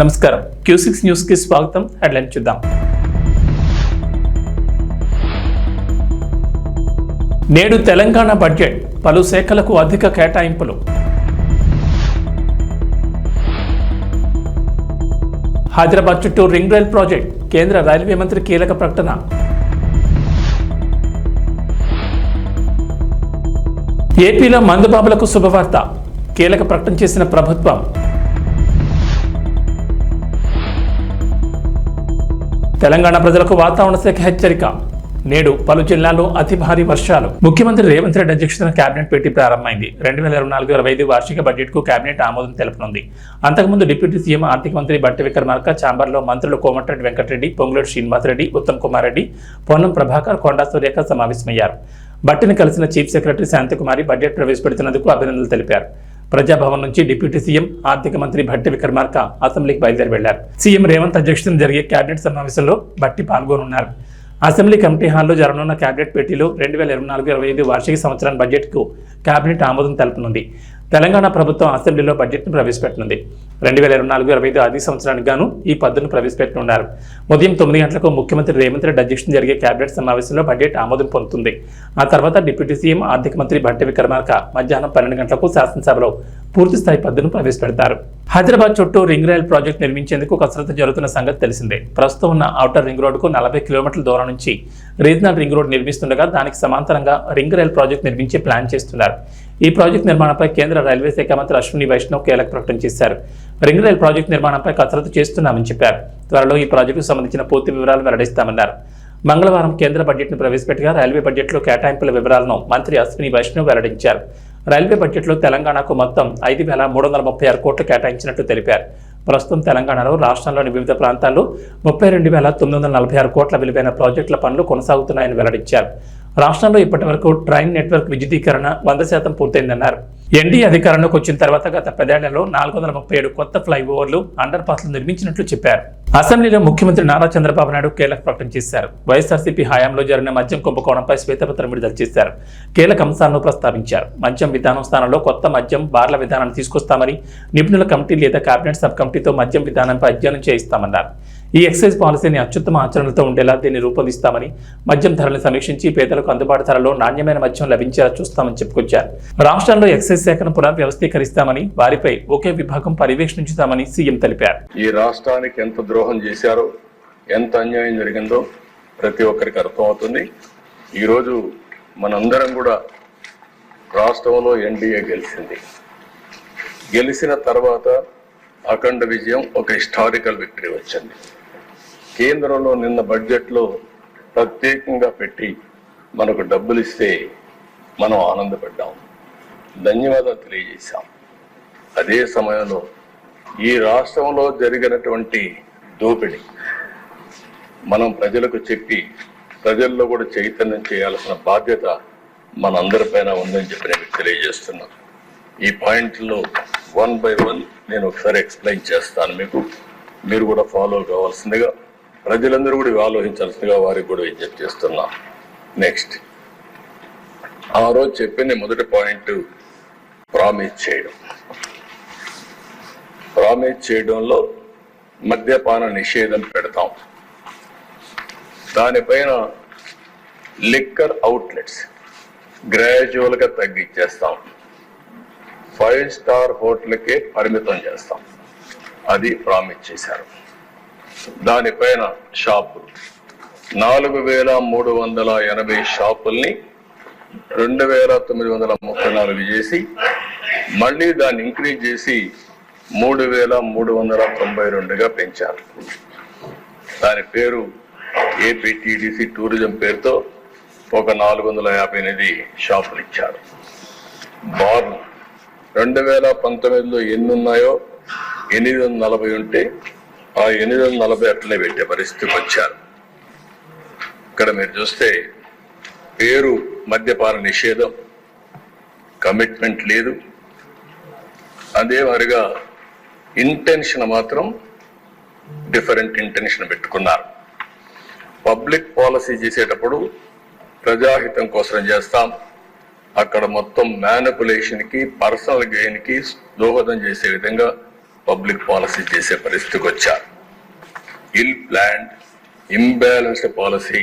నమస్కారం Q6 news కి స్వాగతం. హెడ్లైన్ చూద్దాం. నేడు తెలంగాణ బడ్జెట్ పలు శాఖలకు అధిక కేటాయింపులు. హైదరాబాద్ చుట్టూ రింగ్ రైల్ ప్రాజెక్ట్ కేంద్ర రైల్వే మంత్రి కీలక ప్రకటన. ఏపీలో మందుబాబులకు శుభవార్త కీలక ప్రకటన చేసిన ప్రభుత్వం. తెలంగాణ ప్రజలకు వాతావరణ శాఖ హెచ్చరిక. నేడు పలు జిల్లాల్లో అతి భారీ వర్షాలు. ముఖ్యమంత్రి రేవంత్ రెడ్డి అధ్యక్షతన కేబినెట్ భేటీ ప్రారంభమైంది. 2024-25 వార్షిక బడ్జెట్ కు కేబినెట్ ఆమోదం తెలుపనుంది. అంతకుముందు డిప్యూటీ సీఎం ఆర్థిక మంత్రి బట్టి విక్రమార్క, ఛాంబర్లో మంత్రులు కోమటిరెడ్డి వెంకటరెడ్డి, పొంగులేటి శ్రీనివాసరెడ్డి, ఉత్తమ్ కుమార్ రెడ్డి, పొన్నం ప్రభాకర్, కొండా సురేఖ సమావేశమయ్యారు. బట్టిని కలిసిన చీఫ్ సెక్రటరీ శాంతికుమారి బడ్జెట్ ప్రవేశపెడుతున్నందుకు అభినందనలు తెలిపారు. ప్రజాభవన్ నుంచి డిప్యూటీ సీఎం ఆర్థిక మంత్రి బట్టి విక్రమార్క అసెంబ్లీకి బయలుదేరి వెళ్లారు. సీఎం రేవంత్ అధ్యక్షతన జరిగే కేబినెట్ సమావేశంలో బట్టి పాల్గొనున్నారు. అసెంబ్లీ కమిటీ హాల్లో జరగనున్న కేబినెట్ భేటీలో 2024-25 వార్షిక సంవత్సరం బడ్జెట్ కు కేబినెట్ ఆమోదం తెలపనుంది. తెలంగాణ ప్రభుత్వం అసెంబ్లీలో బడ్జెట్ ను ప్రవేశపెట్టనుంది. 2024-25 ఆర్థిక సంవత్సరానికి గాను ఈ పద్దును ప్రవేశపెట్టనున్నారు. ఉదయం 9 గంటలకు ముఖ్యమంత్రి రేవంత్ రెడ్డి అధ్యక్షతన జరిగే కేబినెట్ సమావేశంలో బడ్జెట్ ఆమోదం పొందుతుంది. ఆ తర్వాత డిప్యూటీ సీఎం ఆర్థిక మంత్రి బట్టి విక్రమార్క మధ్యాహ్నం 12 గంటలకు శాసనసభలో పూర్తిస్థాయి పద్దును ప్రవేశపెడతారు. హైదరాబాద్ చుట్టూ రింగ్ రైల్ ప్రాజెక్టు నిర్మించేందుకు కసరత్తు జరుగుతున్న సంగతి తెలిసిందే. ప్రస్తుతం ఉన్న ఔటర్ రింగ్ రోడ్డుకు 40 కిలోమీటర్ల దూరం నుంచి రీజనల్ రింగ్ రోడ్ నిర్మిస్తుండగా దానికి సమాంతరంగా రింగ్ రైల్ ప్రాజెక్టు నిర్మించే ప్లాన్ చేస్తున్నారు. ఈ ప్రాజెక్టు నిర్మాణంపై కేంద్ర రైల్వే శాఖ మంత్రి అశ్విని వైష్ణవ్ కీలక ప్రకటన చేశారు. రింగ్ రైల్ ప్రాజెక్టు నిర్మాణంపై కసరత్తు చేస్తున్నామని చెప్పారు. త్వరలో ఈ ప్రాజెక్టుకు సంబంధించిన పూర్తి వివరాలు వెల్లడిస్తామన్నారు. మంగళవారం కేంద్ర బడ్జెట్ను ప్రవేశపెట్టగా రైల్వే బడ్జెట్లో కేటాయింపుల వివరాలను మంత్రి అశ్విని వైష్ణవ్ వెల్లడించారు. రైల్వే బడ్జెట్లో తెలంగాణకు మొత్తం 5,336 కోట్లు కేటాయించినట్లు తెలిపారు. ప్రస్తుతం తెలంగాణలో రాష్ట్రంలోని వివిధ ప్రాంతాల్లో 32,946 కోట్ల విలువైన ప్రాజెక్టుల పనులు కొనసాగుతున్నాయని వెల్లడించారు. రాష్ట్రంలో ఇప్పటి వరకు ట్రైన్ నెట్వర్క్ విద్యుదీకరణ 100% పూర్తయిందన్నారు. ఎన్డీఏ అధికారంలోకి వచ్చిన తర్వాత గత 10 ఏళ్లలో 437 కొత్త ఫ్లైఓవర్లు, అండర్ పాస్లు నిర్మించినట్లు చెప్పారు. అసెంబ్లీలో ముఖ్యమంత్రి నారా చంద్రబాబు నాయుడు కీలక ప్రకటన చేశారు. వైఎస్ఆర్సీపీ హయాంలో జరిగిన మద్యం కుంభకోణంపై శ్వేతపత్రం విడుదల చేశారు. కీలక అంశాలను ప్రస్తావించారు. మద్యం విధానం స్థానంలో కొత్త మద్యం బార్ల విధానాన్ని తీసుకొస్తామని, నిపుణుల కమిటీ లేదా కేబినెట్ సబ్ కమిటీతో మద్యం విధానంపై అధ్యయనం చేయిస్తామన్నారు. ఈ ఎక్సైజ్ పాలసీని అత్యుత్తమ ఆచరణలతో ఉండేలా దీన్ని రూపొందిస్తామని, మద్యం ధరలను సమీక్షించి పేదలకు అందుబాటు ధరలో నాణ్యమైన మద్యం లభించేలా చూస్తామని చెప్పుకొచ్చారు. రాష్ట్రంలో ఎక్సైజ్ శాఖను పునర్వ్యవస్థీకరిస్తామని, వారిపై ఒకే విభాగం పర్యవేక్షించుతామని సీఎం తెలిపారు. ఈ రాష్ట్రానికి ఎంత ద్రోహం చేశారో, ఎంత అన్యాయం జరిగిందో ప్రతి ఒక్కరికి అర్థమవుతుంది. ఈరోజు మనందరం కూడా రాష్ట్రంలో ఎన్డీఏ గెలిచింది. గెలిచిన తర్వాత అఖండ విజయం, ఒక హిస్టారికల్ విక్టరీ వచ్చింది. కేంద్రంలో నిన్న బడ్జెట్లో ప్రత్యేకంగా పెట్టి మనకు డబ్బులు ఇస్తే మనం ఆనందపడ్డాం, ధన్యవాదాలు తెలియజేశాం. అదే సమయంలో ఈ రాష్ట్రంలో జరిగినటువంటి దోపిడీ మనం ప్రజలకు చెప్పి ప్రజల్లో కూడా చైతన్యం చేయాల్సిన బాధ్యత మనందరిపైన ఉందని చెప్పి నేను తెలియజేస్తున్నాను. ఈ పాయింట్లో 1 by 1 నేను ఒకసారి ఎక్స్ప్లెయిన్ చేస్తాను. మీరు కూడా ఫాలో కావాల్సిందిగా, ప్రజలందరూ కూడా ఆలోచించాల్సిందిగా వారికి కూడా విజ్ఞప్తి చేస్తున్నాం. నెక్స్ట్, ఆ రోజు చెప్పిన మొదటి పాయింట్ ప్రామిస్ చేయడం. ప్రామిస్ చేయడంలో మద్యపాన నిషేధం పెడతాం. దానిపైన లిక్కర్ అవుట్లెట్స్ గ్రాడ్యువల్గా తగ్గించేస్తాం. 5 స్టార్ హోటల్కే పరిమితం చేస్తాం. అది ప్రామిస్ చేశారు. దానిపైన షాపులు 4,380 షాపుల్ని 2,934 చేసి, మళ్ళీ దాన్ని ఇంక్రీజ్ చేసి 3,392గా పెంచారు. దాని పేరు ఏపీటీడీసీ టూరిజం పేరుతో ఒక 458 షాపులు ఇచ్చారు. బార్లు 2019లో ఎన్ని ఉన్నాయో 840 ఉంటే ఆ 840 అట్లనే పెట్టే పరిస్థితికి వచ్చారు. ఇక్కడ మీరు చూస్తే పేరు మద్యపాన నిషేధం, కమిట్మెంట్ లేదు. అదే వారిగా ఇంటెన్షన్ మాత్రం డిఫరెంట్ ఇంటెన్షన్ పెట్టుకున్నారు. పబ్లిక్ పాలసీ చేసేటప్పుడు ప్రజాహితం కోసం చేస్తాం, అక్కడ మొత్తం మ్యానిపులేషన్కి, పర్సనల్ గెయిన్కి దోహదం చేసే విధంగా పబ్లిక్ పాలసీ చేసే పరిస్థితికి వచ్చారు. ఇల్ ప్లాన్డ్ ఇంబ్యాలెన్స్డ్ పాలసీ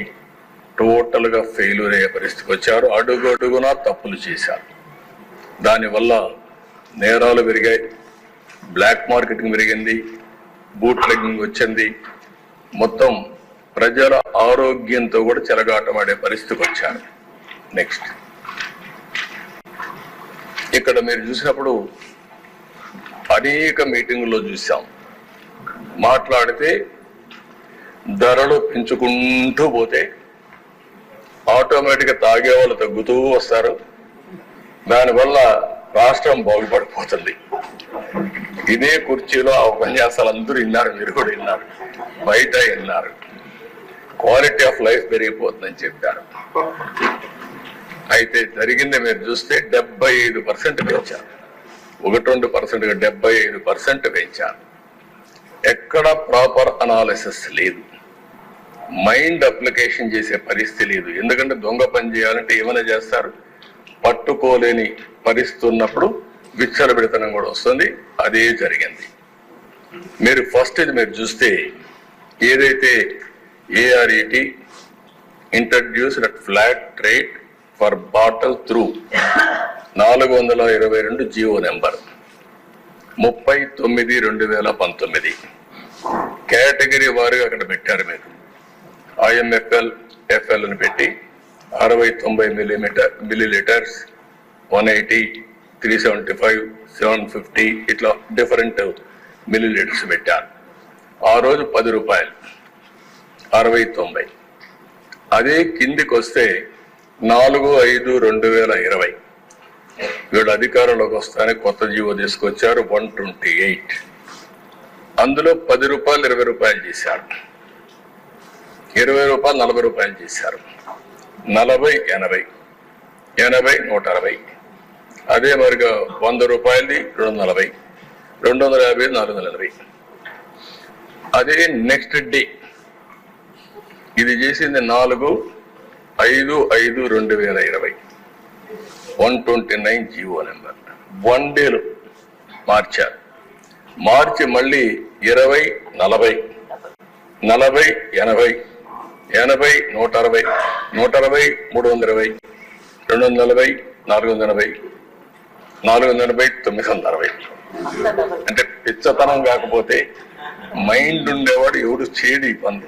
టోటల్ గా ఫెయిల్యూర్ అయ్యే పరిస్థితికి వచ్చారు. అడుగు అడుగునా తప్పులు చేశారు. దానివల్ల నేరాలు పెరిగాయి, బ్లాక్ మార్కెటింగ్ పెరిగింది, బూట్ లెగ్గింగ్ వచ్చింది. మొత్తం ప్రజల ఆరోగ్యంతో కూడా చెలగాటమాడే పరిస్థితికి వచ్చారు. నెక్స్ట్, ఇక్కడ మీరు చూసినప్పుడు అనేక మీటింగుల్లో చూసాం, మాట్లాడితే ధరలు పెంచుకుంటూ పోతే ఆటోమేటిక్గా తాగే వాళ్ళు తగ్గుతూ వస్తారు. దానివల్ల రాష్ట్రం బాగుపడిపోతుంది. ఇదే కుర్చీలో ఆ ఉపన్యాసాలు అందరూ విన్నారు, మీరు కూడా విన్నారు, బయట విన్నారు. క్వాలిటీ ఆఫ్ లైఫ్ పెరిగిపోతుందని చెప్పారు. అయితే జరిగింది మీరు చూస్తే 75% పెంచారు. 1-2%గా 75% పెంచారు. ఎక్కడ ప్రాపర్ అనాలిసిస్ లేదు, మైండ్ అప్లికేషన్ చేసే పరిస్థితి లేదు. ఎందుకంటే దొంగ పని చేయాలంటే ఏమైనా చేస్తారు, పట్టుకోలేని పరిస్థితి ఉన్నప్పుడు విచ్చలబెడతనం కూడా వస్తుంది. అదే జరిగింది. మీరు ఫస్ట్ ఇది మీరు చూస్తే ఏదైతే ARET introduced at flat rate for bottle through 422 GO number 39/2019 category వారుగా అక్కడ పెట్టారు. మీరు IMFL, FL అని పెట్టి 60-90 మిల్లీలీటర్స్, 180, 375, 750 ఇట్లా డిఫరెంట్ మిల్లీలీటర్స్ పెట్టారు. ఆ రోజు 10 రూపాయలు, 60-90. అదే కిందికి వస్తే 4/5/2020 వీళ్ళు అధికారంలోకి వస్తానే కొత్త జీవో తీసుకొచ్చారు 128. అందులో 10 రూపాయలు 20 రూపాయలు చేశారు, 20 రూపాయలు 40 రూపాయలు చేశారు, 40-80, 80-160. అదే మరిగా 100 రూపాయలది 240, 250 480. అదే నెక్స్ట్ డే ఇది చేసింది 4/5/2020 129 జీవో నెంబర్. 1 డేలో మార్చారు. మార్చి మళ్ళీ 20-40, 40-80, 80-160, 160-320, 240, 480, 480-960. అంటే పిచ్చతనం కాకపోతే మైండ్ ఉండేవాడు ఎవడు చేయడు పనులు.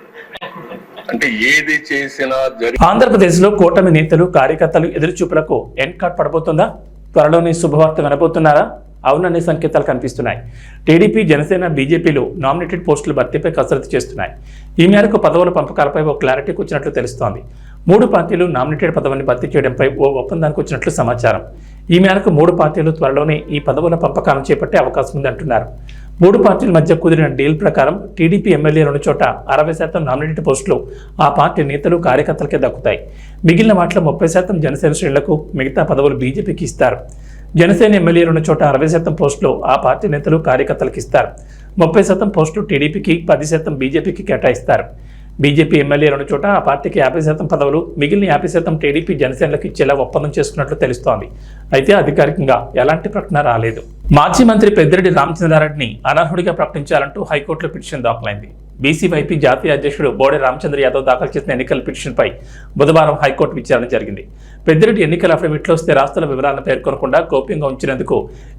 అంటే ఏది చేసినా ఆంధ్రప్రదేశ్ లో కూటమి నేతలు కార్యకర్తలు ఎదురుచూపులకు ఎండ్ కార్డ్ పడబోతుందా? త్వరలోనే శుభవార్త వినబోతున్నారా? అవుననే సంకేతాలు కనిపిస్తున్నాయి. టీడీపీ, జనసేన, బీజేపీలు నామినేటెడ్ పోస్టుల భర్తీపై కసరత్తు చేస్తున్నాయి. ఈ మేరకు పదవుల పంపకాలపై ఓ క్లారిటీకి వచ్చినట్లు తెలుస్తోంది. 3 పార్టీలు నామినేటెడ్ పదవిని భర్తీ చేయడంపై ఓ ఒప్పందానికి వచ్చినట్లు సమాచారం. ఈ మేరకు 3 పార్టీలు త్వరలోనే ఈ పదవుల పంపకాలను చేపట్టే అవకాశం ఉంది అంటున్నారు. 3 పార్టీల మధ్య కుదిరిన డీల్ ప్రకారం టీడీపీ ఎమ్మెల్యేలున్న చోట 60% నామినేటెడ్ పోస్టులు ఆ పార్టీ నేతలు, కార్యకర్తలకే దక్కుతాయి. మిగిలిన వాటిలో 30% జనసేన శ్రేణులకు, మిగతా పదవులు బీజేపీకి ఇస్తారు. జనసేన ఎమ్మెల్యేలున్న చోట 60% పోస్టులు ఆ పార్టీ నేతలు, కార్యకర్తలకు ఇస్తారు. 30% పోస్టులు టీడీపీకి, 10% బీజేపీకి కేటాయిస్తారు. బీజేపీ ఎమ్మెల్యేలున్న చోట ఆ పార్టీకి 50% పదవులు, మిగిలిన 50% టీడీపీ, జనసేనలకు ఇచ్చేలా ఒప్పందం చేసుకున్నట్లు తెలుస్తోంది. అయితే అధికారికంగా ఎలాంటి ప్రకటన రాలేదు. మాజీ మంత్రి పెద్దిరెడ్డి రామచంద్రారెడ్డిని అనర్హుడిగా ప్రకటించాలంటూ హైకోర్టులో పిటిషన్ దాఖలైంది. బీసీవైపీ జాతీయ అధ్యక్షుడు బోడే రామచంద్ర యాదవ్ దాఖలు చేసిన ఎన్నికల పిటిషన్పై బుధవారం హైకోర్టు విచారణ జరిగింది. పెద్దిరెడ్డి ఎన్నికల అఫిడవిట్లో స్థిరాస్తుల వివరాలను పేర్కొనకుండా గోప్యంగా ఉంచినందుకు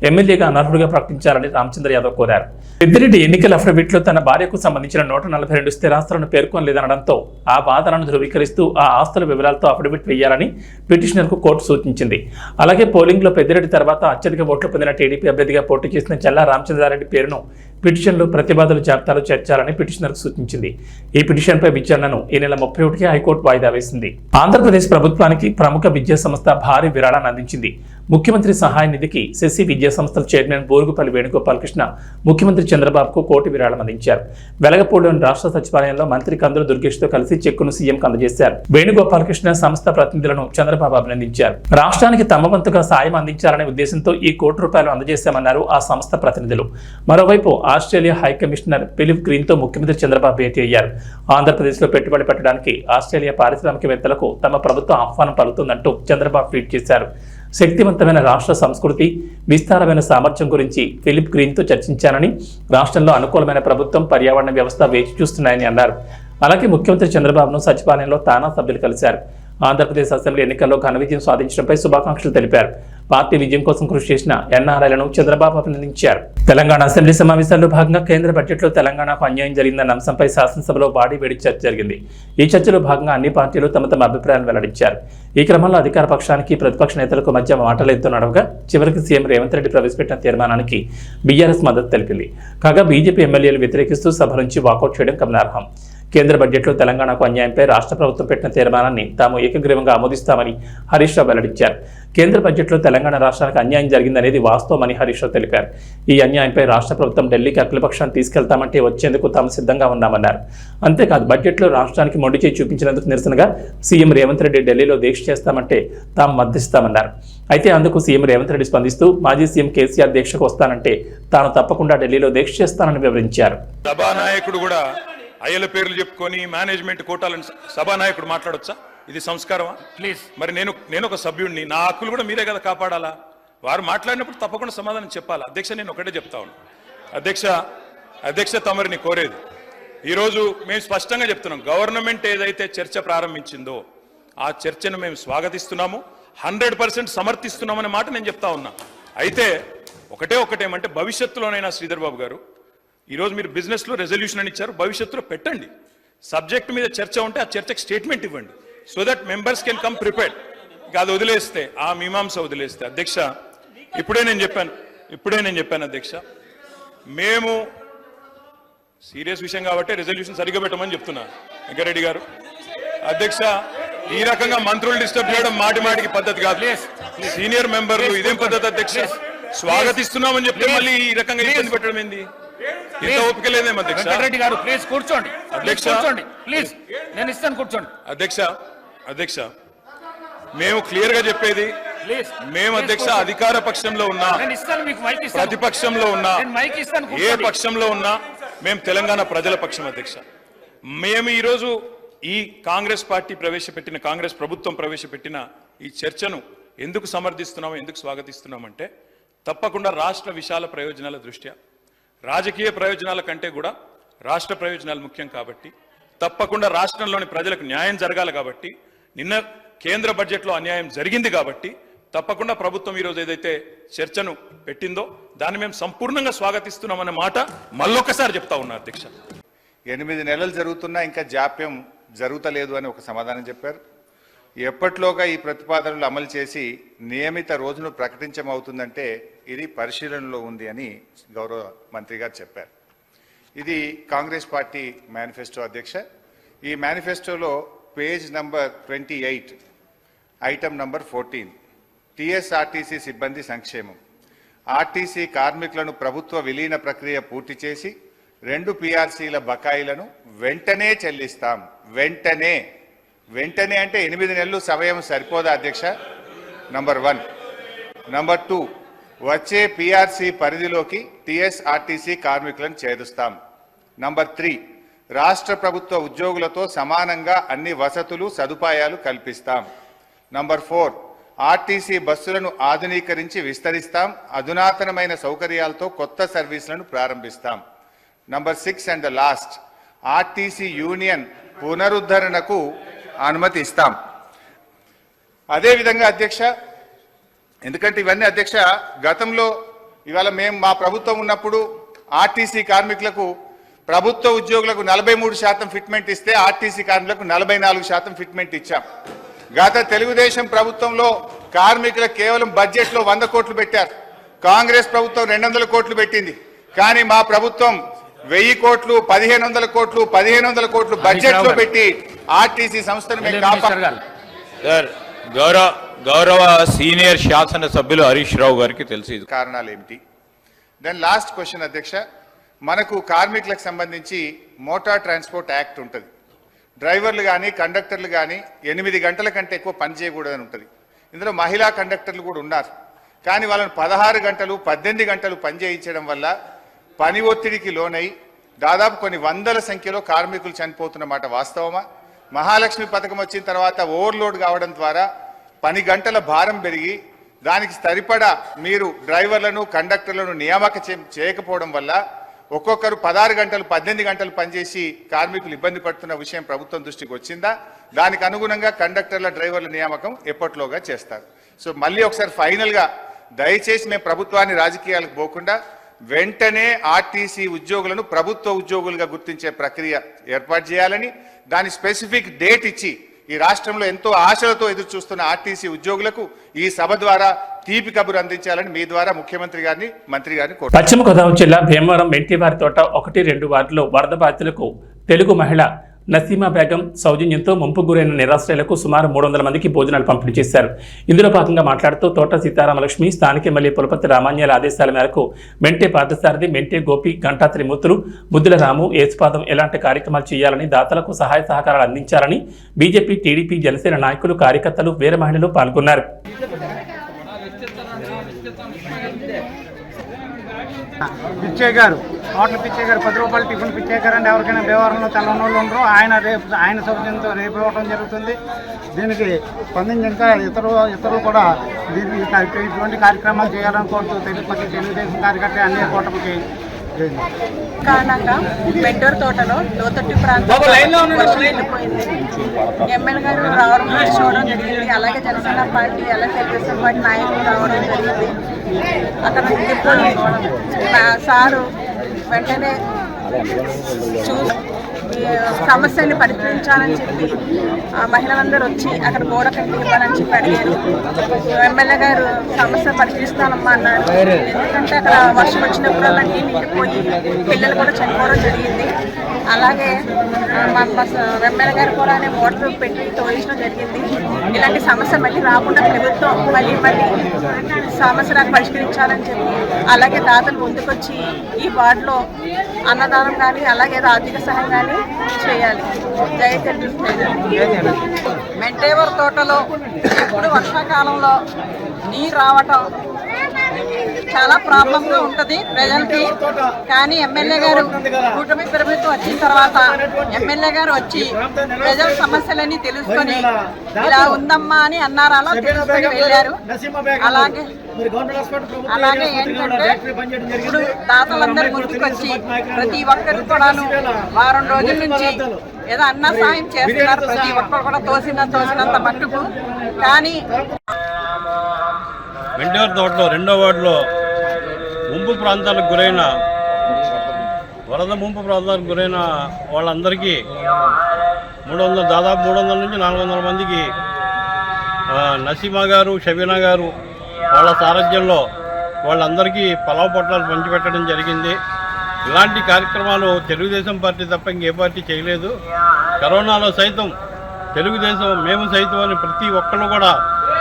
ఎమ్మెల్యేగా అనర్హుడిగా ప్రకటించాలని రామచంద్ర యాదవ్ కోరారు. పెద్దిరెడ్డి ఎన్నికల అఫిడవిట్లో తన భార్యకు సంబంధించిన 142 స్థిరాస్తులను పేర్కొనలేదనడంతో ఆ వాదనను ధృవీకరిస్తూ ఆ ఆస్తుల వివరాలతో అఫిడవిట్ వేయాలని పిటిషనర్కు కోర్టు సూచించింది. అలాగే పోలింగ్లో పెద్దిరెడ్డి తర్వాత అత్యధిక ఓట్లు పొందిన టీడీపీ అభ్యర్థిగా పోటీ చేసిన చల్లా రామచంద్రారెడ్డి పేరును పిటిషన్లో ప్రతిపాదనల జాబితాలో చేర్చాలని పిటిషనర్కు సూచించింది. ఈ పిటిషన్పై విచారణను ఈ నెల 31కి హైకోర్టు వాయిదా వేసింది. ఆంధ్రప్రదేశ్ ప్రభుత్వానికి ప్రముఖ విద్యా సంస్థ భారీ విరాళాన్ని అందించింది. ముఖ్యమంత్రి సహాయ నిధికి శశి విద్యా సంస్థల చైర్మన్ బోరుగుపల్లి వేణుగోపాలకృష్ణ ముఖ్యమంత్రి చంద్రబాబుకు కోటి విరాళం అందించారు. వెలగపూడిలోని రాష్ట్ర సచివాలయంలో మంత్రి కందుల దుర్గేష్తో కలిసి చెక్కును సీఎంకు అందజేశారు. వేణుగోపాలకృష్ణ సంస్థ ప్రతినిధులను చంద్రబాబు అభినందించారు. రాష్ట్రానికి తమ వంతుగా సాయం అందించాలనే ఉద్దేశంతో ఈ ₹1 అందజేశామన్నారు ఆ సంస్థ ప్రతినిధులు. మరోవైపు ఆస్ట్రేలియా హై కమిషనర్ ఫిలిప్ గ్రీన్తో ముఖ్యమంత్రి చంద్రబాబు భేటీ అయ్యారు. ఆంధ్రప్రదేశ్లో పెట్టుబడి పెట్టడానికి ఆస్ట్రేలియా పారిశ్రామికవేత్తలకు తమ ప్రభుత్వం ఆహ్వానం పలుకుతుందంటూ చంద్రబాబు ట్వీట్ చేశారు. శక్తివంతమైన రాష్ట్ర సంస్కృతి, విస్తారమైన సామర్థ్యం గురించి ఫిలిప్ గ్రీన్తో చర్చించానని, రాష్ట్రంలో అనుకూలమైన ప్రభుత్వం, పర్యావరణ వ్యవస్థ వేచి చూస్తున్నాయని అన్నారు. అలాగే ముఖ్యమంత్రి చంద్రబాబును సచివాలయంలో తానా సభ్యులు కలిశారు. ఆంధ్రప్రదేశ్ అసెంబ్లీ ఎన్నికల్లో ఘన విజయం సాధించడంపై శుభాకాంక్షలు తెలిపారు. పార్టీ విజయం కోసం కృషి చేసిన ఎన్ఆర్ఐలను చంద్రబాబు అభినందించారు. తెలంగాణ అసెంబ్లీ సమావేశాల్లో భాగంగా కేంద్ర బడ్జెట్లో తెలంగాణకు అన్యాయం జరిగిందన్న అంశంపై శాసనసభలో వాడి వేడి చర్చ జరిగింది. ఈ చర్చలో భాగంగా అన్ని పార్టీలు తమ తమ అభిప్రాయాలను వెల్లడించారు. ఈ క్రమంలో అధికార పక్షానికి ప్రతిపక్ష నేతలకు మధ్య మాటలెత్తు నడవగా చివరికి సీఎం రేవంత్ రెడ్డి ప్రవేశపెట్టిన తీర్మానానికి బీఆర్ఎస్ మద్దతు తెలిపింది. కాగా బీజేపీ ఎమ్మెల్యేలు వ్యతిరేకిస్తూ సభ నుంచి వాకౌట్ చేయడం గమనార్హం. కేంద్ర బడ్జెట్లో తెలంగాణకు అన్యాయంపై రాష్ట్ర ప్రభుత్వం పెట్టిన తీర్మానాన్ని తాము ఏకగ్రీవంగా ఆమోదిస్తామని హరీష్ రావు వెల్లడించారు. కేంద్ర బడ్జెట్లో తెలంగాణ రాష్ట్రానికి అన్యాయం జరిగిందనేది వాస్తవమని హరీష్ రావు తెలిపారు. ఈ అన్యాయంపై రాష్ట్ర ప్రభుత్వం ఢిల్లీకి అఖిలపక్షాన్ని తీసుకెళ్తామంటే వచ్చేందుకు తాము సిద్ధంగా ఉన్నామన్నారు. అంతేకాదు బడ్జెట్లో రాష్ట్రానికి మొండి చేయి చూపించినందుకు నిరసనగా సీఎం రేవంత్ రెడ్డి ఢిల్లీలో దీక్ష చేస్తామంటే తాము మద్దతిస్తామన్నారు. అయితే అందుకు సీఎం రేవంత్ రెడ్డి స్పందిస్తూ మాజీ సీఎం కేసీఆర్ దీక్షకు వస్తానంటే తాను తప్పకుండా ఢిల్లీలో దీక్ష చేస్తానని వివరించారు. సభానాయకుడు కూడా అయ్యల పేర్లు చెప్పుకొని మేనేజ్మెంట్ కోటాలను సభానాయకుడు మాట్లాడొచ్చా? ఇది సంస్కారమా? ప్లీజ్. మరి నేను ఒక సభ్యుడిని, నా హక్కులు కూడా మీరే కదా కాపాడాలా? వారు మాట్లాడినప్పుడు తప్పకుండా సమాధానం చెప్పాలా? అధ్యక్ష, నేను ఒకటే చెప్తా ఉన్నాను. అధ్యక్ష తమరిని కోరేది, ఈరోజు మేము స్పష్టంగా చెప్తున్నాం, గవర్నమెంట్ ఏదైతే చర్చ ప్రారంభించిందో ఆ చర్చను మేము స్వాగతిస్తున్నాము, 100% సమర్థిస్తున్నామనే మాట నేను చెప్తా ఉన్నా. అయితే ఒకటేమంటే భవిష్యత్తులోనైనా శ్రీధర్ బాబు గారు, ఈరోజు మీరు బిజినెస్లో రెజల్యూషన్ అని ఇచ్చారు, భవిష్యత్తులో పెట్టండి. సబ్జెక్ట్ మీద చర్చ ఉంటే ఆ చర్చకు స్టేట్మెంట్ ఇవ్వండి, so that members can come prepared. అది వదిలేస్తే, ఆ మీమాంస వదిలేస్తే, అధ్యక్ష ఇప్పుడే నేను చెప్పాను అధ్యక్ష, మేము సీరియస్ విషయం కాబట్టి రెజల్యూషన్ సరిగ్గా పెట్టమని చెప్తున్నా వెంకరెడ్డి గారు. అధ్యక్ష, ఈ రకంగా మంత్రులు డిస్టర్బ్ చేయడం మాటికి పద్ధతి కాదు. సీనియర్ మెంబర్లు ఇదేం పద్ధతి అధ్యక్ష? స్వాగతిస్తున్నామని చెప్తే మళ్ళీ ఈ రకంగా ఇబ్బంది పెట్టడం ఏంది? ఇంత ఓపిక లేదేమో అధ్యక్ష. వెంకటరెడ్డి గారు ప్లీజ్ కూర్చోండి. అధ్యక్ష ప్లీజ్, నేను ఇస్తాను, కూర్చోండి. అధ్యక్ష మేము క్లియర్ గా చెప్పేది, మేము అధ్యక్ష అధికార పక్షంలో ఉన్నా, ప్రతిపక్షంలో ఉన్నా, ఏ పక్షంలో ఉన్నా మేము తెలంగాణ ప్రజల పక్షం అధ్యక్ష. మేము ఈరోజు ఈ కాంగ్రెస్ ప్రభుత్వం ప్రవేశపెట్టిన ఈ చర్చను ఎందుకు సమర్థిస్తున్నాము, ఎందుకు స్వాగతిస్తున్నామంటే, తప్పకుండా రాష్ట్ర విశాల ప్రయోజనాల దృష్ట్యా, రాజకీయ ప్రయోజనాల కంటే కూడా రాష్ట్ర ప్రయోజనాలు ముఖ్యం కాబట్టి, తప్పకుండా రాష్ట్రంలోని ప్రజలకు న్యాయం జరగాలి కాబట్టి, నిన్న కేంద్ర బడ్జెట్లో అన్యాయం జరిగింది కాబట్టి తప్పకుండా ప్రభుత్వం ఈరోజు ఏదైతే చర్చను పెట్టిందో దాన్ని మేము సంపూర్ణంగా స్వాగతిస్తున్నామన్న మాట మళ్ళొకసారి చెప్తా ఉన్నా అధ్యక్ష. 8 నెలలు జరుగుతున్నా ఇంకా జాప్యం జరుగుతలేదు అని ఒక సమాధానం చెప్పారు. ఎప్పట్లోగా ఈ ప్రతిపాదనలు అమలు చేసి నియమిత రోజును ప్రకటించమవుతుందంటే ఇది పరిశీలనలో ఉంది అని గౌరవ మంత్రి గారు చెప్పారు. ఇది కాంగ్రెస్ పార్టీ మేనిఫెస్టో అధ్యక్ష. ఈ మేనిఫెస్టోలో page number 28 item number 14 TSRTC సిబ్బంది సంక్షేమం. ఆర్టీసీ కార్మికులను ప్రభుత్వ విలీన ప్రక్రియ పూర్తి చేసి 2 PRCల బకాయిలను వెంటనే చెల్లిస్తాం. వెంటనే అంటే 8 నెలలు సమయం సరిపోదా అధ్యక్ష? నంబర్ 1. నంబర్ 2, వచ్చే PRC పరిధిలోకి టీఎస్ఆర్టీసీ కార్మికులను చేరుస్తాం. నంబర్ 3, రాష్ట్ర ప్రభుత్వ ఉద్యోగులతో సమానంగా అన్ని వసతులు సదుపాయాలు కల్పిస్తాం. నంబర్ 4, ఆర్టీసీ బస్సులను ఆధునీకరించి విస్తరిస్తాం. అధునాతనమైన సౌకర్యాలతో కొత్త సర్వీసులను ప్రారంభిస్తాం. Number 6 and the last, RTC union పునరుద్ధరణకు అనుమతి ఇస్తాం. అదేవిధంగా అధ్యక్ష, ఎందుకంటే ఇవన్నీ అధ్యక్ష గతంలో ఇవాళ మేము మా ప్రభుత్వం ఉన్నప్పుడు ఆర్టీసీ కార్మికులకు, ప్రభుత్వ ఉద్యోగులకు 43% ఫిట్మెంట్ ఇస్తే ఆర్టీసీ కార్మికులకు 44% ఫిట్మెంట్ ఇచ్చాం. గత తెలుగుదేశం ప్రభుత్వంలో కార్మికులకు కేవలం బడ్జెట్లో 100 కోట్లు పెట్టారు. కాంగ్రెస్ ప్రభుత్వం 200 కోట్లు పెట్టింది. కానీ మా ప్రభుత్వం 1000 కోట్లు, 1500 కోట్లు, 1500 కోట్లు బడ్జెట్ లో పెట్టి ఆర్టీసీ సంస్థను మేము కాపాడాలి. గౌరవ సీనియర్ శాసన సభ్యులు హరీష్ రావు గారికి తెలిసి కారణాలు ఏమిటి? దెన్ లాస్ట్ క్వశ్చన్ అధ్యక్ష, మనకు కార్మికులకు సంబంధించి మోటార్ ట్రాన్స్పోర్ట్ యాక్ట్ ఉంటుంది. డ్రైవర్లు కానీ కండక్టర్లు కానీ 8 గంటల కంటే ఎక్కువ పని చేయకూడదని ఉంటుంది. ఇందులో మహిళా కండక్టర్లు కూడా ఉన్నారు. కానీ వాళ్ళని 16 గంటలు 18 గంటలు పని చేయించడం వల్ల పని ఒత్తిడికి లోనై దాదాపు కొన్ని వందల సంఖ్యలో కార్మికులు చనిపోతున్నమాట వాస్తవమా? మహాలక్ష్మి పథకం వచ్చిన తర్వాత ఓవర్లోడ్ కావడం ద్వారా పని గంటల భారం పెరిగి దానికి సరిపడా మీరు డ్రైవర్లను కండక్టర్లను నియామక చేయకపోవడం వల్ల ఒక్కొక్కరు 16 గంటలు 18 గంటలు పనిచేసి కార్మికులు ఇబ్బంది పడుతున్న విషయం ప్రభుత్వం దృష్టికి వచ్చిందా? దానికి అనుగుణంగా కండక్టర్ల డ్రైవర్ల నియామకం ఎప్పటిలోగా చేస్తారు. సో మళ్ళీ ఒకసారి ఫైనల్గా దయచేసి మేము ప్రభుత్వాన్ని రాజకీయాలకు పోకుండా వెంటనే ఆర్టీసీ ఉద్యోగులను ప్రభుత్వ ఉద్యోగులుగా గుర్తించే ప్రక్రియ ఏర్పాటు చేయాలని, దాని స్పెసిఫిక్ డేట్ ఇచ్చి ఈ రాష్ట్రంలో ఎంతో ఆశలతో ఎదురు చూస్తున్న ఆర్టీసీ ఉద్యోగులకు ఈ సభ ద్వారా తీపి కబురు అందించాలని మీ ద్వారా ముఖ్యమంత్రి గారిని, మంత్రి గారిని కోరుతున్నాను. పశ్చిమ గోదావరి జిల్లా భీమవరం మెంటివారి తోట 1-2 వార్డులో వరద బాధితులకు తెలుగు మహిళ నసీమా బేగం సౌజన్యంతో ముంపు గురైన నిరాశ్రయులకు సుమారు 300 మందికి భోజనాలు పంపిణీ చేశారు. ఇందులో భాగంగా మాట్లాడుతూ తోట సీతారామలక్ష్మి, స్థానిక ఎమ్మెల్యే పులపతి రామాన్యాల ఆదేశాల మేరకు మెంటే పార్థసారథి, మెంటే గోపి, గంటా త్రిమూర్తులు, ముద్దుల రాము, ఏసుపాదం ఇలాంటి కార్యక్రమాలు చేయాలని, దాతలకు సహాయ సహకారాలు అందించాలని బీజేపీ, టీడీపీ, జనసేన నాయకులు, కార్యకర్తలు, వీర మహిళలు పాల్గొన్నారు. పిచ్చయ్య గారు, హోటల్ పిచ్చయ్య గారు 10 రూపాయలు టిఫిన్ పిచ్చయ్య గారు అండి. ఎవరికైనా వ్యవహారంలో తెల్లనోళ్ళు ఉండరు. ఆయన సౌజన్యంతో రేపు ఇవ్వడం జరుగుతుంది. దీనికి స్పందించి ఇంకా ఇతరులు కూడా దీనికి ఇటువంటి కార్యక్రమాలు చేయాలని కోరుతూ తెలుగుదేశం కార్యకర్త అన్ని కూటమికి కారణంగా మెంటూరు తోటలో లోతట్టు ప్రాంతంలో వర్షం వెళ్ళిపోయింది. ఎమ్మెల్యే గారు రావడం చూడడం జరిగింది. అలాగే జనసేన పార్టీ, అలాగే తెలుగుదేశం పార్టీ నాయకులు రావడం జరిగింది. అక్కడ డిపోని సారు వెంటనే చూసి సమస్యని పరిష్కరించాలని చెప్పి మహిళలందరూ వచ్చి అక్కడ గోడ కట్టి ఇవ్వాలని చెప్పి అడిగారు. ఎమ్మెల్యే గారు సమస్య పరిష్కరిస్తానమ్మా అన్నారు. ఎందుకంటే అక్కడ వర్షం వచ్చినప్పుడల్లా నీళ్ళు నిండిపోయి పిల్లలు కూడా చనిపోవడం జరిగింది. అలాగే ఎమ్మెల్యే గారు కూడా మోటార్ పెట్టి తోయించడం జరిగింది. ఇలాంటి సమస్య మళ్ళీ రాకుండా ప్రభుత్వం మళ్ళీ సమస్య నాకు పరిష్కరించాలని చెప్పి అలాగే దాతలు ముందుకొచ్చి ఈ వార్డులో అన్నదానం కానీ అలాగే ఆర్థిక సహాయం కానీ చేయాలి. జై తెలుగు. మెంటేవర్ తోటలో ఎప్పుడు వర్షాకాలంలో నీరు రావటం చాలా ప్రాబ్లంగా ఉంటుంది ప్రజలకి. కానీ ఎమ్మెల్యే గారు కూటమి ప్రభుత్వం వచ్చిన తర్వాత ఎమ్మెల్యే గారు వచ్చి ప్రజల సమస్యలన్నీ తెలుసుకొని ఇలా ఉందమ్మా అని అన్నారు. అలా తెలుసుకొని వెళ్ళారు. అలాగే ఏంటంటే ఇప్పుడు దాతలందరూ ముందుకు వచ్చి ప్రతి ఒక్కరు కూడాను వారం రోజుల నుంచి ఏదో అన్న సాయం చేస్తున్నారు. ప్రతి ఒక్కరు కూడా తోసినంత మట్టుకు. కానీ మెంటూరు తోటలో 2వ వార్డులో ముంపు ప్రాంతాలకు గురైన వరద ముంపు ప్రాంతాలకు గురైన వాళ్ళందరికీ దాదాపు 300 నుంచి 400 మందికి నసీమా గారు, షబీనా గారు వాళ్ళ సారథ్యంలో వాళ్ళందరికీ పలావ్ పొట్లాలు పంచిపెట్టడం జరిగింది. ఇలాంటి కార్యక్రమాలు తెలుగుదేశం పార్టీ తప్ప ఇంకే పార్టీ చేయలేదు. కరోనాలో సైతం తెలుగుదేశం మేము సైతం అని ప్రతి ఒక్కళ్ళు కూడా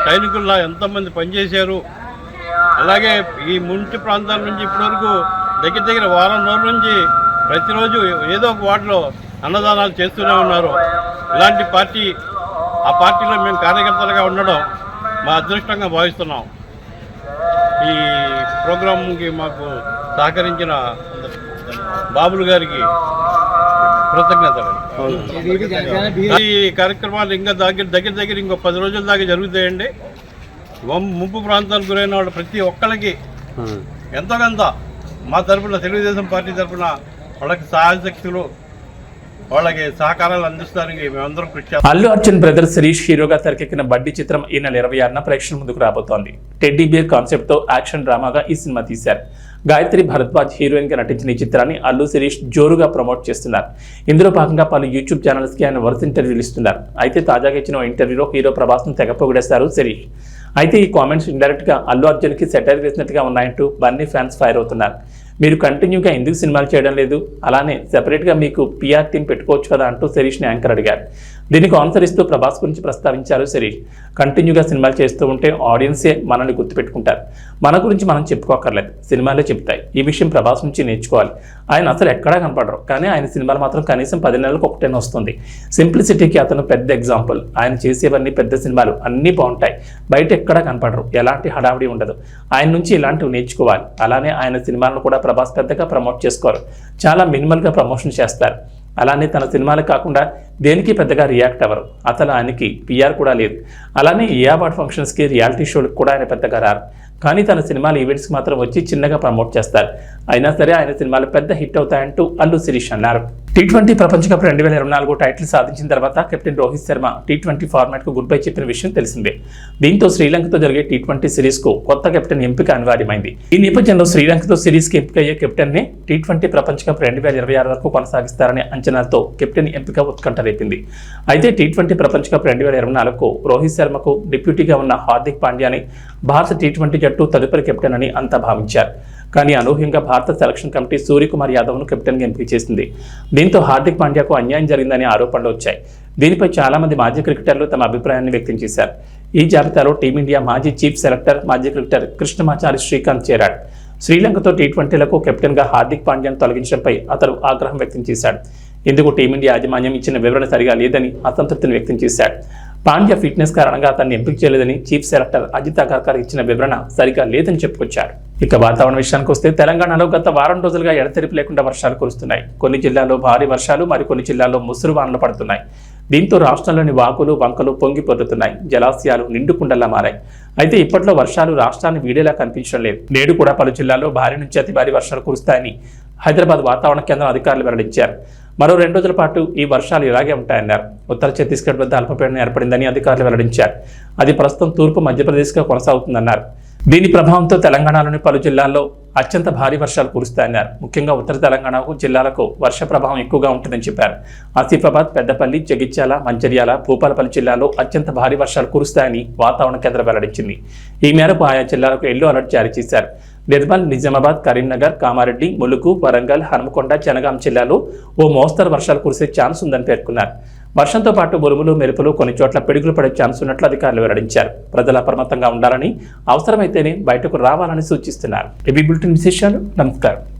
సైనికుల్లా ఎంతోమంది పనిచేశారు. అలాగే ఈ ముంచి ప్రాంతాల నుంచి ఇప్పటివరకు దగ్గర వారం రోజుల నుంచి ప్రతిరోజు ఏదో ఒక వార్డులో అన్నదానాలు చేస్తూనే ఉన్నారు. ఇలాంటి పార్టీ, ఆ పార్టీలో మేము కార్యకర్తలుగా ఉండడం మా అదృష్టంగా భావిస్తున్నాం. ఈ ప్రోగ్రాంకి మాకు సహకరించిన బాబులు గారికి కృతజ్ఞతలు. ఈ కార్యక్రమాలు ఇంకా దగ్గర ఇంకో 10 రోజుల దాకా జరుగుతాయండి. ముంపు ప్రాంతాలకు గురైన వాళ్ళు ప్రతి ఒక్కరికి ఎంతో కొంత మా తరఫున, తెలుగుదేశం పార్టీ తరఫున వాళ్ళకి సహాయశక్తులు, వాళ్ళకి సహకారాలు అందిస్తానికి మేమందరం కృషి చేస్తాం. అల్లు అర్జున్ బ్రదర్ శిరీష్ హీరోగా తెరకెక్కిన బడ్డీ చిత్రం ఈ నెల 26న ప్రేక్షకుల ముందుకు రాబోతోంది. టెడ్డీ బేర్ కాన్సెప్ట్ తో యాక్షన్ డ్రామాగా ఈ సినిమా తీశారు. గాయత్రి భరద్వాజ్ హీరోయిన్ గా నటించిన ఈ చిత్రాన్ని అల్లు శిరీష్ జోరుగా ప్రమోట్ చేస్తున్నారు. ఇందులో భాగంగా పలు యూట్యూబ్ ఛానల్స్ కి ఆయన వరుస ఇంటర్వ్యూలు ఇస్తున్నారు. అయితే తాజాగా ఇచ్చిన ఇంటర్వ్యూలో హీరో ప్రభాస్ ను తెగ పొగిడేశారు శిరీష్. అయితే ఈ కామెంట్స్ ఇండైరెక్ట్ గా అల్లు అర్జున్ కి సెటైర్ వేసినట్టుగా ఉన్నాయంటూ బన్నీ ఫ్యాన్స్ ఫైర్ అవుతున్నారు. మీరు కంటిన్యూగా ఎందుకు సినిమాలు చేయడం లేదు, అలానే సెపరేట్గా మీకు పిఆర్ టీం పెట్టుకోవచ్చు కదా అంటూ శిరీష్ని యాంకర్ అడిగారు. దీనికి ఆన్సర్ ఇస్తూ ప్రభాస్ గురించి ప్రస్తావించారు శిరీష్. కంటిన్యూగా సినిమాలు చేస్తూ ఉంటే ఆడియన్సే మనల్ని గుర్తుపెట్టుకుంటారు. మన గురించి మనం చెప్పుకోకర్లేదు, సినిమాలే చెప్తాయి. ఈ విషయం ప్రభాస్ నుంచి నేర్చుకోవాలి. ఆయన అసలు ఎక్కడా కనపడరు, కానీ ఆయన సినిమాలు మాత్రం కనీసం 10 నెలలకు ఒకటైనా వస్తుంది. సింప్లిసిటీకి అతను పెద్ద ఎగ్జాంపుల్. ఆయన చేసేవన్నీ పెద్ద సినిమాలు అన్నీ బాగుంటాయి, బయట ఎక్కడా కనపడరు, ఎలాంటి హడావిడి ఉండదు. ఆయన నుంచి ఇలాంటివి నేర్చుకోవాలి. అలానే ఆయన సినిమాలను కూడా ప్రభాస్ పెద్దగా ప్రమోట్ చేసుకోరు, చాలా మినిమల్గా ప్రమోషన్ చేస్తారు. అలానే తన సినిమాలు కాకుండా దేనికి పెద్దగా రియాక్ట్ అవ్వరు. అసలు ఆయనకి పిఆర్ కూడా లేదు. అలానే ఏ అవార్డ్ ఫంక్షన్స్కి, రియాలిటీ షోలకు కూడా ఆయన పెద్దగా రారు. కానీ తన సినిమాల ఈవెంట్స్కి మాత్రం వచ్చి చిన్నగా ప్రమోట్ చేస్తారు. అయినా సరే ఆయన సినిమాలు పెద్ద హిట్ అవుతాయంటూ అల్లు శిరీష్ అన్నారు. T20 ప్రపంచ కప్ 2024 టైటిల్ సాధించిన తర్వాత కెప్టెన్ రోహిత్ శర్మ T20 ఫార్మాట్కు గుడ్ బై చెప్పిన విషయం తెలిసిందే. దీంతో శ్రీలంకతో జరిగే T20 సిరీస్కు కొత్త కెప్టెన్ ఎంపిక అనివార్యమైంది. ఈ నేపథ్యంలో శ్రీలంకతో సిరీస్కి ఎంపికయ్యే కెప్టెన్ని T20 ప్రపంచ కప్ 2026 వరకు కొనసాగిస్తారనే అంచనాలతో కెప్టెన్ ఎంపిక ఉత్కంఠ రేపింది. అయితే T20 ప్రపంచ కప్ 2024కు రోహిత్ శర్మకు డిప్యూటీగా ఉన్న హార్దిక్ పాండ్యాని భారత T20 జట్టు తదుపరి కెప్టెన్ అని అంతా భావించారు. కానీ అనూహ్యంగా భారత సెలక్షన్ కమిటీ సూర్యకుమార్ యాదవ్ను కెప్టెన్గా ఎంపిక చేసింది. దీంతో హార్దిక్ పాండ్యాకు అన్యాయం జరిగిందనే ఆరోపణలు వచ్చాయి. దీనిపై చాలా మంది మాజీ క్రికెటర్లు తమ అభిప్రాయాన్ని వ్యక్తం చేశారు. ఈ జాబితాలో టీమిండియా మాజీ చీఫ్ సెలెక్టర్, మాజీ క్రికెటర్ కృష్ణమాచారి శ్రీకాంత్ చేరాడు. శ్రీలంకతో T20లకు కెప్టెన్గా హార్దిక్ పాండ్యాను తొలగించడంపై అతను ఆగ్రహం వ్యక్తం చేశాడు. ఇందుకు టీమిండియా యాజమాన్యం ఇచ్చిన వివరణ సరిగా లేదని అసంతృప్తిని వ్యక్తం చేశాడు. పాండ్యా ఫిట్నెస్ కారణంగా అతన్ని ఎంపిక చేయలేదని చీఫ్ సెలెక్టర్ అజిత్ అగర్కర్ ఇచ్చిన వివరణ సరిగా లేదని చెప్పుకొచ్చారు. ఇక వాతావరణ విషయానికి వస్తే తెలంగాణలో గత వారం రోజులుగా ఎడతెరిపి లేకుండా వర్షాలు కురుస్తున్నాయి. కొన్ని జిల్లాల్లో భారీ వర్షాలు, మరికొన్ని జిల్లాల్లో ముసురు వానలు పడుతున్నాయి. దీంతో రాష్ట్రంలోని వాగులు, వంకలు పొంగి పొర్లుతున్నాయి. జలాశయాలు నిండుకుండలా మారాయి. అయితే ఇప్పట్లో వర్షాలు రాష్ట్రాన్ని వీడేలా కనిపించడం లేదు. నేడు కూడా పలు జిల్లాల్లో భారీ నుంచి అతి భారీ వర్షాలు కురుస్తాయని హైదరాబాద్ వాతావరణ కేంద్రం అధికారులు వెల్లడించారు. మరో 2 రోజుల పాటు ఈ వర్షాలు ఇలాగే ఉంటాయన్నారు. ఉత్తర ఛత్తీస్గఢ్ వద్ద అల్పపీడనం ఏర్పడిందని అధికారులు వెల్లడించారు. అది ప్రస్తుతం తూర్పు మధ్యప్రదేశ్గా కొనసాగుతుందన్నారు. దీని ప్రభావంతో తెలంగాణలోని పలు జిల్లాల్లో అత్యంత భారీ వర్షాలు కురుస్తాయన్నారు. ముఖ్యంగా ఉత్తర తెలంగాణకు జిల్లాలకు వర్ష ప్రభావం ఎక్కువగా ఉంటుందని చెప్పారు. ఆసిఫాబాద్, పెద్దపల్లి, జగిత్యాల, మంచిర్యాల, భూపాలపల్లి జిల్లాలో అత్యంత భారీ వర్షాలు కురుస్తాయని వాతావరణ కేంద్రం వెల్లడించింది. ఈ మేరకు ఆయా జిల్లాలకు ఎల్లో అలర్ట్ జారీ చేశారు. నిర్మల్, నిజామాబాద్, కరీంనగర్, కామారెడ్డి, ములుగు, వరంగల్, హనుమకొండ, జనగాం జిల్లాలో ఓ మోస్తరు వర్షాలు కురిసే ఛాన్స్ ఉందని పేర్కొన్నారు. వర్షంతో పాటు ఉరుములు, మెరుపులు, కొన్ని చోట్ల పిడుగులు పడే ఛాన్స్ ఉన్నట్లు అధికారులు వెల్లడించారు. ప్రజలు అప్రమత్తంగా ఉండాలని, అవసరమైతేనే బయటకు రావాలని సూచిస్తున్నారు. ఏబీ బులెటిన్ విశేషాలు. నమస్కారం.